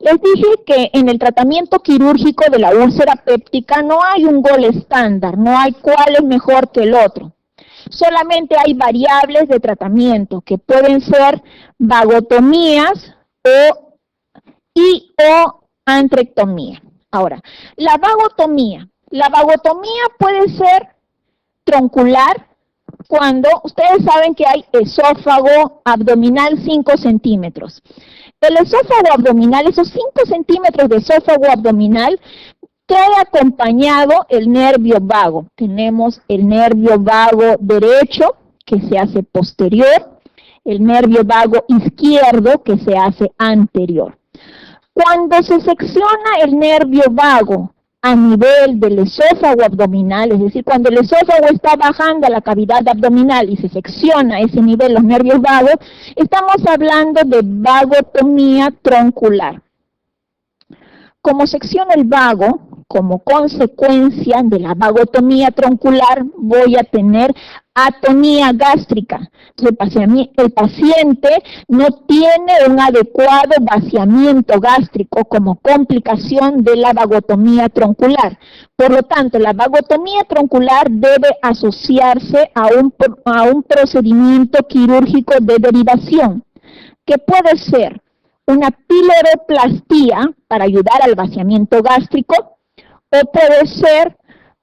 Les dije que en el tratamiento quirúrgico de la úlcera péptica no hay un gol estándar, no hay cuál es mejor que el otro. Solamente hay variables de tratamiento que pueden ser vagotomías o antrectomía. Ahora, la vagotomía puede ser troncular cuando ustedes saben que hay esófago abdominal 5 centímetros. El esófago abdominal, esos 5 centímetros de esófago abdominal, trae acompañado el nervio vago. Tenemos el nervio vago derecho, que se hace posterior, el nervio vago izquierdo, que se hace anterior. Cuando se secciona el nervio vago a nivel del esófago abdominal, es decir, cuando el esófago está bajando a la cavidad abdominal y se secciona a ese nivel los nervios vagos, estamos hablando de vagotomía troncular. Como secciona el vago, como consecuencia de la vagotomía troncular, voy a tener atonía gástrica. Entonces, el paciente no tiene un adecuado vaciamiento gástrico como complicación de la vagotomía troncular. Por lo tanto, la vagotomía troncular debe asociarse a un procedimiento quirúrgico de derivación, que puede ser una piloroplastia para ayudar al vaciamiento gástrico, o puede ser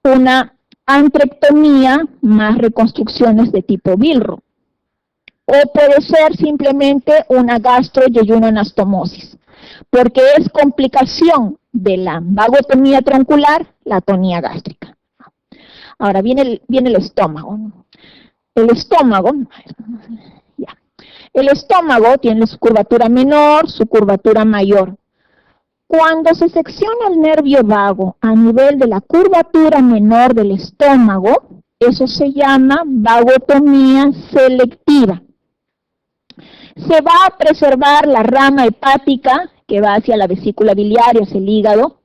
una antrectomía más reconstrucciones de tipo Billroth, o puede ser simplemente una gastroyeyunoanastomosis, porque es complicación de la vagotomía troncular, la atonía gástrica. Ahora viene el estómago. El estómago tiene su curvatura menor, su curvatura mayor. Cuando se secciona el nervio vago a nivel de la curvatura menor del estómago, eso se llama vagotomía selectiva. Se va a preservar la rama hepática que va hacia la vesícula biliar, hacia el hígado,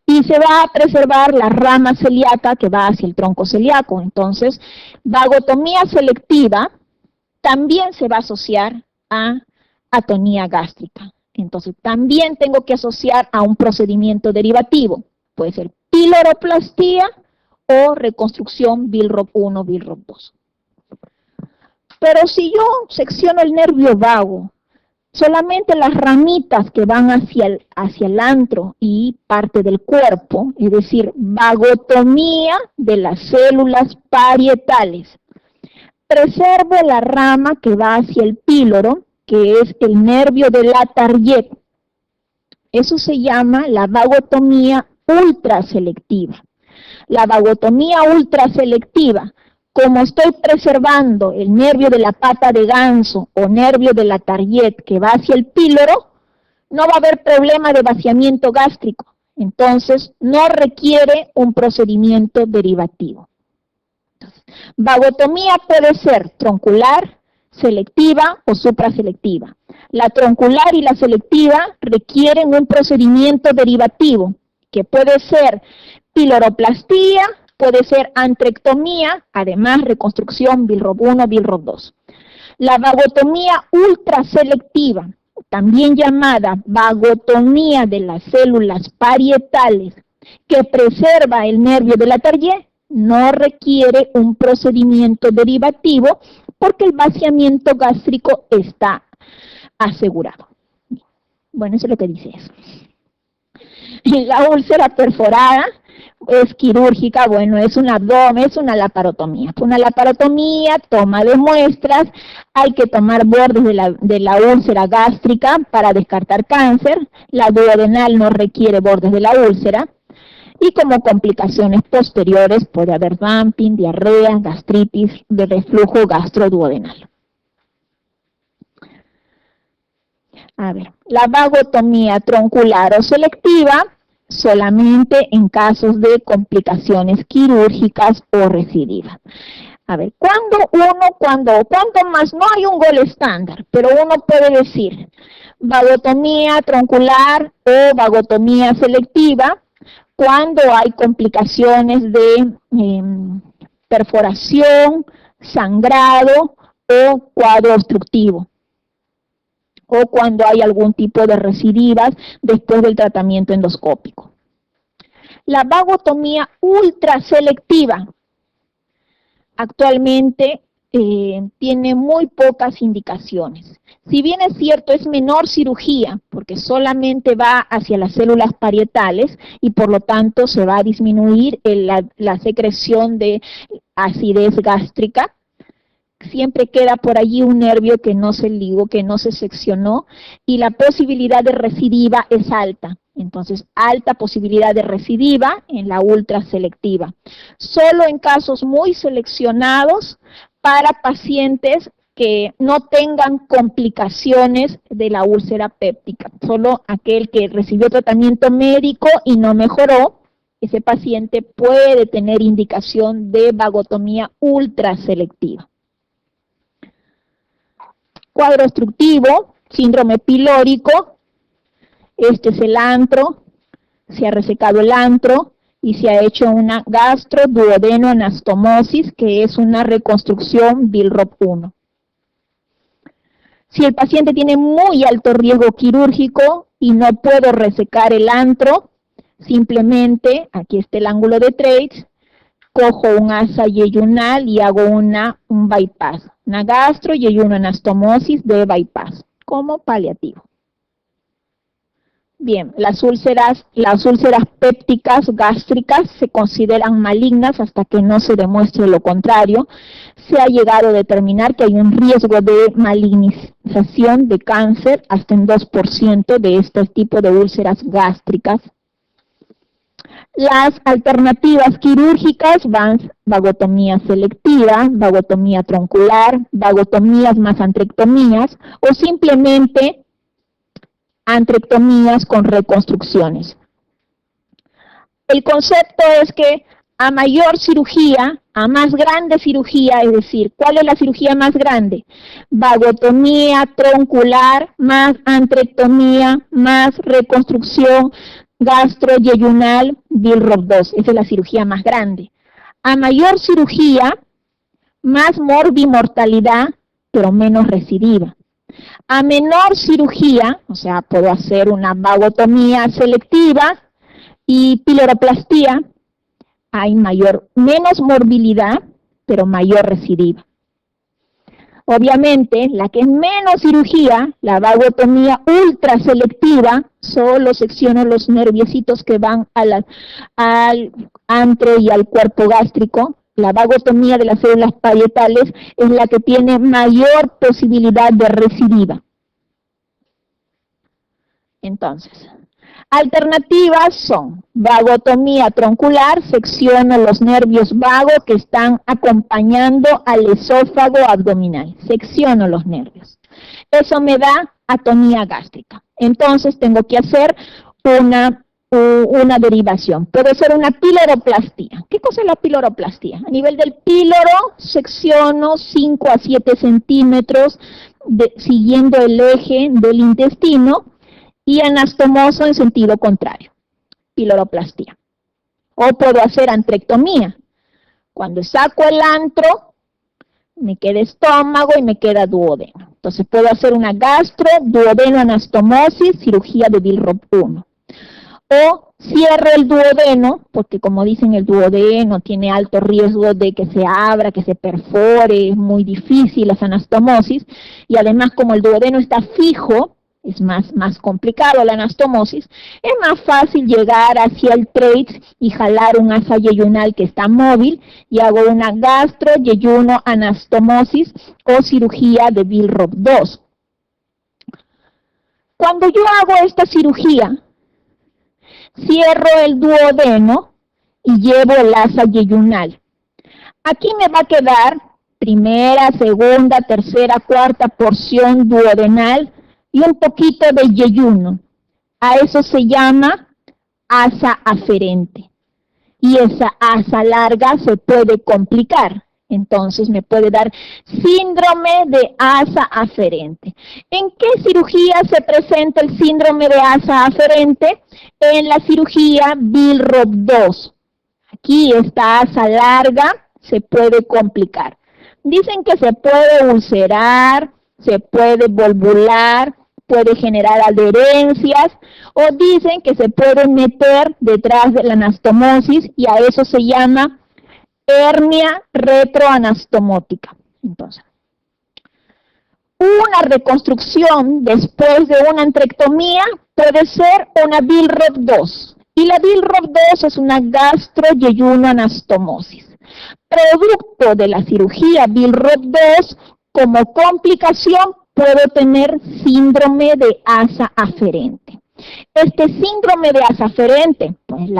y se va a preservar la rama celíaca que va hacia el tronco celíaco. Entonces, vagotomía selectiva también se va a asociar a atonía gástrica. Entonces, también tengo que asociar a un procedimiento derivativo. Puede ser piloroplastia o reconstrucción Billroth 1, Billroth 2. Pero si yo secciono el nervio vago, solamente las ramitas que van hacia el antro y parte del cuerpo, es decir, vagotomía de las células parietales. Preservo la rama que va hacia el píloro, que es el nervio de la Target. Eso se llama la vagotomía ultraselectiva. La vagotomía ultraselectiva, como estoy preservando el nervio de la pata de ganso o nervio de la Target que va hacia el píloro, no va a haber problema de vaciamiento gástrico. Entonces, no requiere un procedimiento derivativo. Entonces, vagotomía puede ser troncular, selectiva o supraselectiva. La troncular y la selectiva requieren un procedimiento derivativo, que puede ser piloroplastia, puede ser antrectomía, además reconstrucción Billroth 1, Billroth 2. La vagotomía ultraselectiva, también llamada vagotomía de las células parietales, que preserva el nervio de la Target, no requiere un procedimiento derivativo porque el vaciamiento gástrico está asegurado. Bueno, eso es lo que dice eso. La úlcera perforada es quirúrgica, bueno, es un abdomen, es una laparotomía. Una laparotomía, toma de muestras, hay que tomar bordes de la úlcera gástrica para descartar cáncer. La duodenal no requiere bordes de la úlcera. Y como complicaciones posteriores puede haber dumping, diarrea, gastritis, de reflujo gastroduodenal. A ver, la vagotomía troncular o selectiva solamente en casos de complicaciones quirúrgicas o recidivas. A ver, ¿cuándo más? No hay un gol estándar, pero uno puede decir vagotomía troncular o vagotomía selectiva cuando hay complicaciones de perforación, sangrado o cuadro obstructivo. o cuando hay algún tipo de recidivas después del tratamiento endoscópico. La vagotomía ultraselectiva actualmente tiene muy pocas indicaciones. Si bien es cierto, es menor cirugía, porque solamente va hacia las células parietales y por lo tanto se va a disminuir la secreción de acidez gástrica, siempre queda por allí un nervio que no se ligó, que no se seccionó, y la posibilidad de recidiva es alta. Entonces, alta posibilidad de recidiva en la ultraselectiva. Solo en casos muy seleccionados para pacientes que no tengan complicaciones de la úlcera péptica. Solo aquel que recibió tratamiento médico y no mejoró, ese paciente puede tener indicación de vagotomía ultraselectiva. Cuadro obstructivo, síndrome pilórico, este es el antro, se ha resecado el antro y se ha hecho una gastroduodenoanastomosis, que es una reconstrucción Billroth-1. Si el paciente tiene muy alto riesgo quirúrgico y no puedo resecar el antro, simplemente, aquí está el ángulo de Treitz, cojo un asa yeyunal y hago un bypass, una gastroyeyunoanastomosis de bypass, como paliativo. Bien, las úlceras pépticas gástricas se consideran malignas hasta que no se demuestre lo contrario. Se ha llegado a determinar que hay un riesgo de malignización de cáncer hasta en 2% de este tipo de úlceras gástricas. Las alternativas quirúrgicas van vagotomía selectiva, vagotomía troncular, vagotomías más antrectomías o simplemente antrectomías con reconstrucciones. El concepto es que a mayor cirugía, a más grande cirugía, es decir, ¿cuál es la cirugía más grande? Vagotomía troncular más antrectomía más reconstrucción gastroyeyunal Billroth-2, esa es la cirugía más grande. A mayor cirugía, más morbimortalidad, pero menos recidiva. A menor cirugía, o sea, puedo hacer una vagotomía selectiva y piloroplastia, hay menos morbilidad, pero mayor recidiva. Obviamente, la que es menos cirugía, la vagotomía ultraselectiva, solo secciono los nerviecitos que van al antro y al cuerpo gástrico. La vagotomía de las células parietales es la que tiene mayor posibilidad de recidiva. Entonces, alternativas son vagotomía troncular, secciono los nervios vagos que están acompañando al esófago abdominal, secciono los nervios. Eso me da atonía gástrica. Entonces tengo que hacer una derivación. Puede ser una piloroplastia. ¿Qué cosa es la piloroplastia? A nivel del píloro secciono 5 a 7 centímetros siguiendo el eje del intestino y anastomoso en sentido contrario, piloroplastia. O puedo hacer antrectomía. Cuando saco el antro, me queda estómago y me queda duodeno. Entonces puedo hacer una gastroduodenoanastomosis, cirugía de Billroth-1. O cierro el duodeno, porque como dicen, el duodeno tiene alto riesgo de que se abra, que se perfore, es muy difícil las anastomosis, y además como el duodeno está fijo, es más complicado la anastomosis, es más fácil llegar hacia el Treitz y jalar un asa yeyunal que está móvil y hago una gastroyeyunoanastomosis o cirugía de Billroth-2. Cuando yo hago esta cirugía, cierro el duodeno y llevo el asa yeyunal. Aquí me va a quedar primera, segunda, tercera, cuarta porción duodenal y un poquito de yeyuno. A eso se llama asa aferente. Y esa asa larga se puede complicar. Entonces me puede dar síndrome de asa aferente. ¿En qué cirugía se presenta el síndrome de asa aferente? En la cirugía Billroth-2. Aquí esta asa larga se puede complicar. Dicen que se puede ulcerar, se puede volvular, puede generar adherencias, o dicen que se pueden meter detrás de la anastomosis y a eso se llama hernia retroanastomótica. Entonces, una reconstrucción después de una antrectomía puede ser una Billroth 2. Y la Billroth 2 es una gastroyeyunoanastomosis. Producto de la cirugía Billroth 2, como complicación, puedo tener síndrome de asa aferente. Este síndrome de asa aferente, pues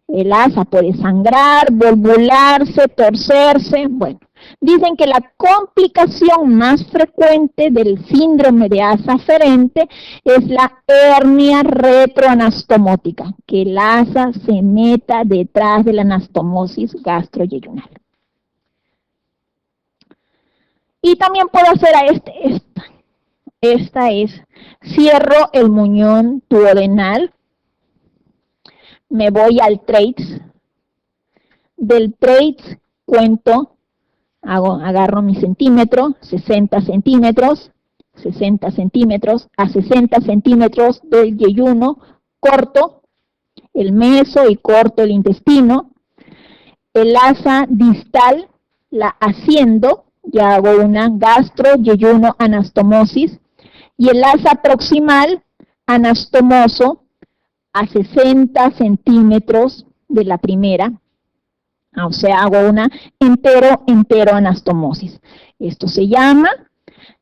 el asa puede sangrar, volvularse, torcerse, bueno. Dicen que la complicación más frecuente del síndrome de asa aferente es la hernia retroanastomótica, que el asa se meta detrás de la anastomosis gastroyeyunal. Y también puedo hacer a esta es, cierro el muñón duodenal, me voy al traits, del traits cuento, agarro mi centímetro, 60 centímetros, a 60 centímetros del yeyuno, corto el meso y corto el intestino, el asa distal la asciendo, ya hago una gastro-yeyuno-anastomosis, y el asa proximal anastomoso a 60 centímetros de la primera, o sea, hago una entero-anastomosis. Esto se llama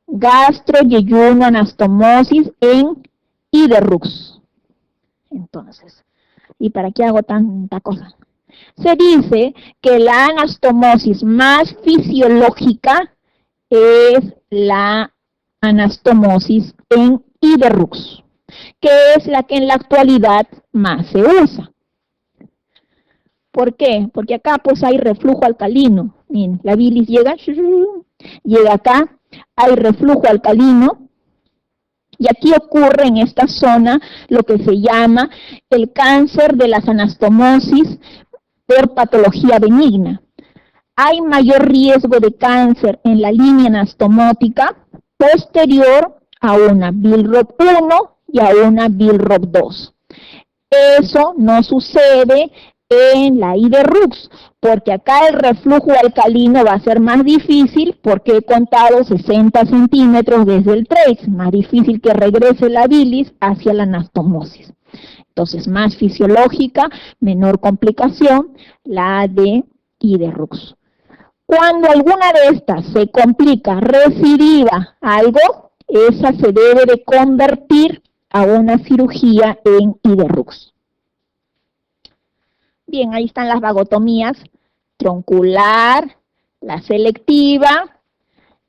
gastro-yeyuno-anastomosis en Iderrux. Entonces, ¿y para qué hago tanta cosa? Se dice que la anastomosis más fisiológica es la anastomosis en Iderrux, que es la que en la actualidad más se usa. ¿Por qué? Porque acá pues hay reflujo alcalino. Miren, la bilis llega acá, hay reflujo alcalino, y aquí ocurre en esta zona lo que se llama el cáncer de las anastomosis por patología benigna. Hay mayor riesgo de cáncer en la línea anastomótica posterior a una Billroth 1 y a una Billroth 2. Eso no sucede en la Iderrux, porque acá el reflujo alcalino va a ser más difícil porque he contado 60 centímetros desde el trace, más difícil que regrese la bilis hacia la anastomosis. Entonces, más fisiológica, menor complicación, la de Iderrux. Cuando alguna de estas se complica, recidiva algo, esa se debe de convertir a una cirugía en Iderrux. Bien, ahí están las vagotomías, troncular, la selectiva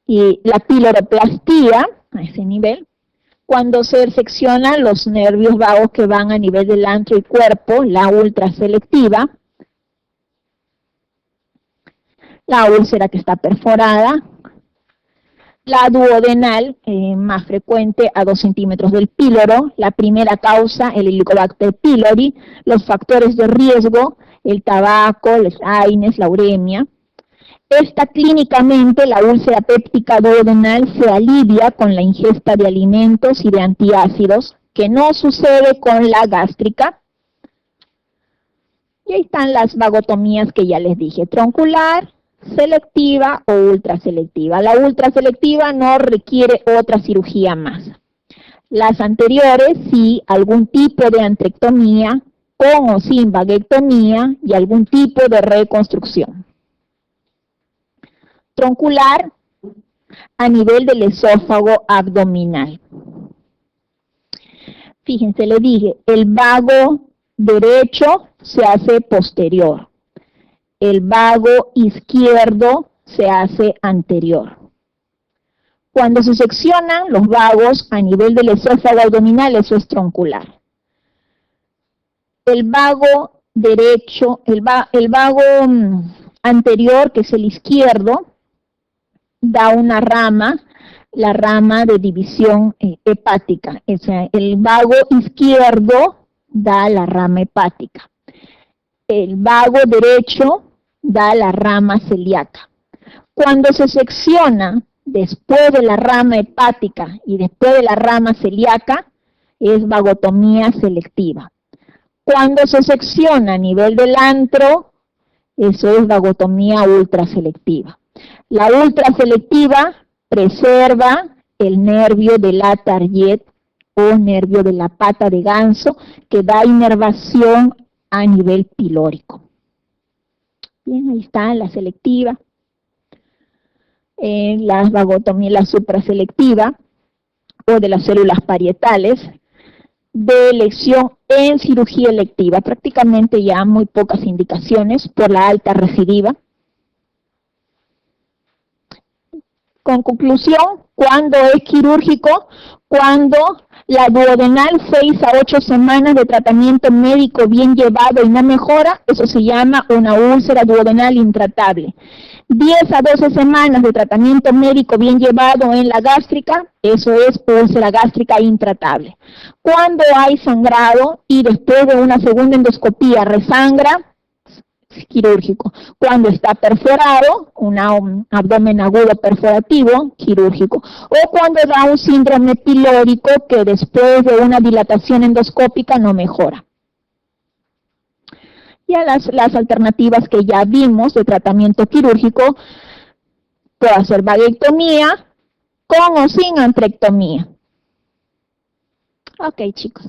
y la piloroplastia, a ese nivel. Cuando se seccionan los nervios vagos que van a nivel del antro y cuerpo, la ultraselectiva. La úlcera que está perforada. La duodenal, más frecuente a 2 centímetros del píloro. La primera causa, el Helicobacter pylori. Los factores de riesgo, el tabaco, los AINES, la uremia. Esta clínicamente, la úlcera péptica duodenal, se alivia con la ingesta de alimentos y de antiácidos, que no sucede con la gástrica. Y ahí están las vagotomías que ya les dije, troncular, selectiva o ultraselectiva. La ultraselectiva no requiere otra cirugía más. Las anteriores, sí, algún tipo de antrectomía, con o sin vaguectomía y algún tipo de reconstrucción. Troncular a nivel del esófago abdominal. Fíjense, le dije, el vago derecho se hace posterior. El vago izquierdo se hace anterior. Cuando se seccionan los vagos a nivel del esófago abdominal, eso es troncular. El vago derecho, el vago anterior, que es el izquierdo, da una rama, la rama de división hepática. O sea, el vago izquierdo da la rama hepática. El vago derecho da la rama celíaca. Cuando se secciona después de la rama hepática y después de la rama celíaca, es vagotomía selectiva. Cuando se secciona a nivel del antro, eso es vagotomía ultraselectiva. La ultraselectiva preserva el nervio de la Target o nervio de la pata de ganso, que da inervación a nivel pilórico. Bien, ahí está la selectiva. La vagotomía, la supraselectiva, o de las células parietales, de elección en cirugía electiva, prácticamente ya muy pocas indicaciones por la alta recidiva. Con conclusión, ¿cuándo es quirúrgico? Cuando la duodenal 6 a 8 semanas de tratamiento médico bien llevado y no mejora, eso se llama una úlcera duodenal intratable. 10 a 12 semanas de tratamiento médico bien llevado en la gástrica, eso es úlcera gástrica intratable. Cuando hay sangrado y después de una segunda endoscopía resangra, quirúrgico. Cuando está perforado, un abdomen agudo perforativo, quirúrgico. O cuando da un síndrome pilórico que después de una dilatación endoscópica no mejora. Ya las alternativas que ya vimos de tratamiento quirúrgico, puede ser vaguectomía con o sin antrectomía. Ok, chicos.